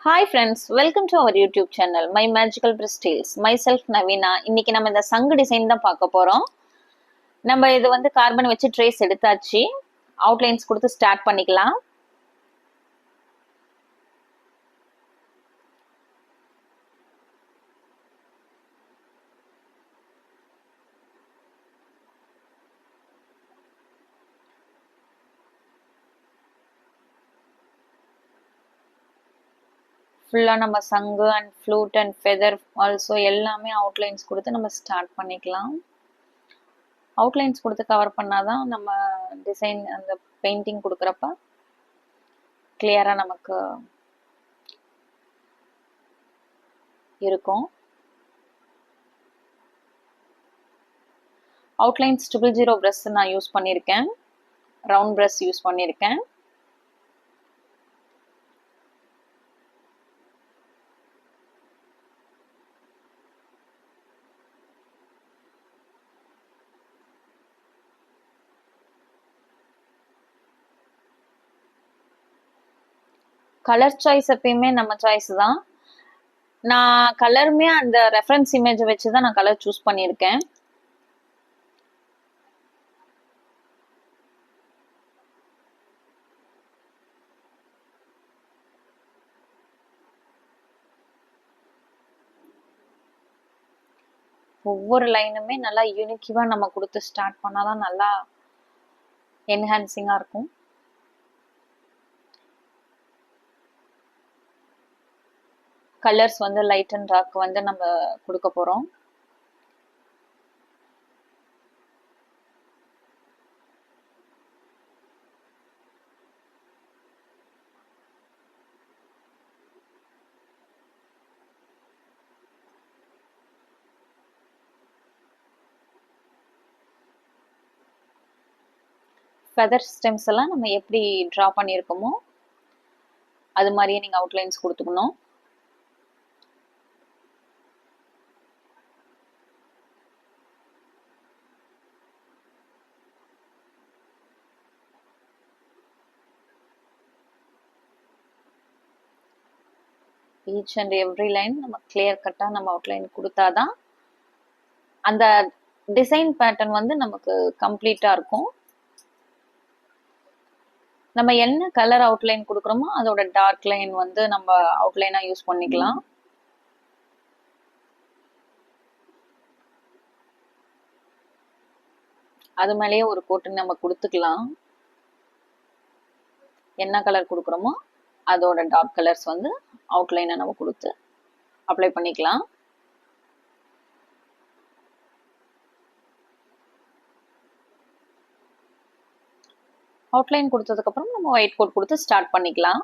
Hi friends, welcome to our YouTube channel, My Magical Press Tales. Myself Navina. இன்னைக்கு நம்ம இந்த சங்கு design தான் பார்க்க போறோம். நம்ம இது வந்து கார்பன் வச்சு ட்ரேஸ் எடுத்தாச்சு. அவுட்லைன்ஸ் கொடுத்து ஸ்டார்ட் பண்ணிக்கலாம். ஃபுல்லா நம்ம சங்கு and flute and feather also எல்லாமே அவுட்லைன்ஸ் கொடுத்து நம்ம ஸ்டார்ட் பண்ணிக்கலாம். அவுட்லைன்ஸ் கொடுத்து கவர் பண்ணாதான் நம்ம டிசைன் அந்த பெயிண்டிங் கொடுக்குறப்ப கிளியரா நமக்கு இருக்கும். அவுட்லைன்ஸ் 000 ப்ரஷ் நான் யூஸ் பண்ணியிருக்கேன். ரவுண்ட் ப்ரஷ் யூஸ் பண்ணியிருக்கேன். கலர் சாய்ஸ் எப்பயுமே நம்ம சாய்ஸ் தான். நான் கலருமே அந்த ரெஃபரன்ஸ் இமேஜை வச்சு தான் நான் கலர் சூஸ் பண்ணியிருக்கேன். ஒவ்வொரு லைனுமே நல்லா யூனிக்கிவா நம்ம கொடுத்து ஸ்டார்ட் பண்ணாதான் நல்லா என்ஹான்சிங்கா இருக்கும். கலர்ஸ் வந்து லைட் அண்ட் டார்க் வந்து நம்ம கொடுக்க போறோம். ஃபெதர் ஸ்டெம்ஸ் எல்லாம் நம்ம எப்படி ட்ரா பண்ணியிருக்கோமோ அது மாதிரியே நீங்க அவுட்லைன்ஸ் கொடுத்துக்கணும். ஈச் அண்ட் எவ்ரி லைன் நம்ம கிளியர் கட்டா நம்ம அவுட்லைன் கொடுத்தாதான் அந்த டிசைன் பேட்டர்ன் வந்து நமக்கு கம்ப்ளீட்டா இருக்கும். நம்ம என்ன கலர் அவுட்லைன் கொடுக்குறோமோ அதோட டார்க் லைன் வந்து நம்ம அவுட்லைனா யூஸ் பண்ணிக்கலாம். அது மேலேயே ஒரு கோட்டு நம்ம கொடுத்துக்கலாம். என்ன கலர் கொடுக்குறோமோ அதோட டார்க் கலர்ஸ் வந்து அவுட்லைனை நம்ம கொடுத்து அப்ளை பண்ணிக்கலாம். அவுட்லைன் கொடுத்ததுக்கு அப்புறம் நம்ம ஒயிட் கோட் கொடுத்து ஸ்டார்ட் பண்ணிக்கலாம்.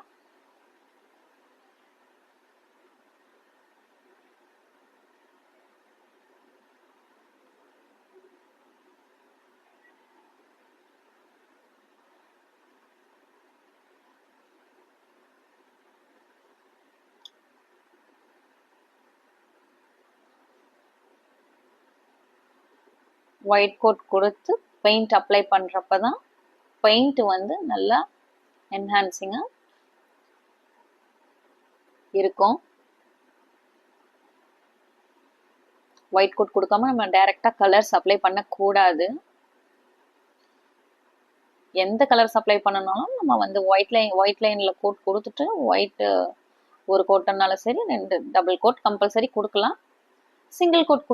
ஒயிட் கோட் கொடுத்து பெயிண்ட் அப்ளை பண்றப்பதான் பெயிண்ட் வந்து நல்லா என்ஹான்சிங்கா இருக்கும். ஒயிட் கோட் கொடுக்காம நம்ம டைரக்டா கலர்ஸ் அப்ளை பண்ணக்கூடாது. எந்த கலர்ஸ் அப்ளை பண்ணனாலும் நம்ம வந்து ஒயிட் லைன்ல கோட் கொடுத்துட்டு ஒயிட் ஒரு கோட்னாலும் சரி 2 டபுள் கோட் கம்பல்சரி கொடுக்கலாம். சிங்கிள் கோட்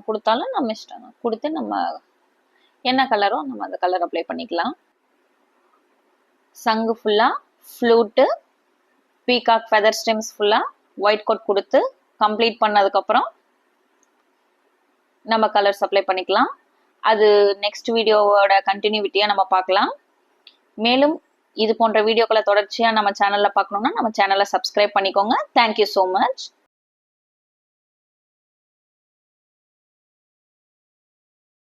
கொடுத்தாலும் நம்ம இஷ்டம் கொடுத்து நம்ம என்ன கலரோ நம்ம அந்த கலர் அப்ளை பண்ணிக்கலாம். சங்கு ஃபுல்லா ஃப்ளூட்டு பீகாக் ஃபெதர் ஸ்டெம்ஸ் ஃபுல்லா ஒயிட் கோட் கொடுத்து கம்ப்ளீட் பண்ணதுக்கு அப்புறம் நம்ம கலர்ஸ் அப்ளை பண்ணிக்கலாம். அது நெக்ஸ்ட் வீடியோவோட கண்டினியூட்டியா நம்ம பார்க்கலாம். மேலும் இது போன்ற வீடியோக்களை தொடர்ச்சியா நம்ம சேனல்ல பார்க்கணும்னா நம்ம சேனலை சப்ஸ்கிரைப் பண்ணிக்கோங்க. Thank you so much.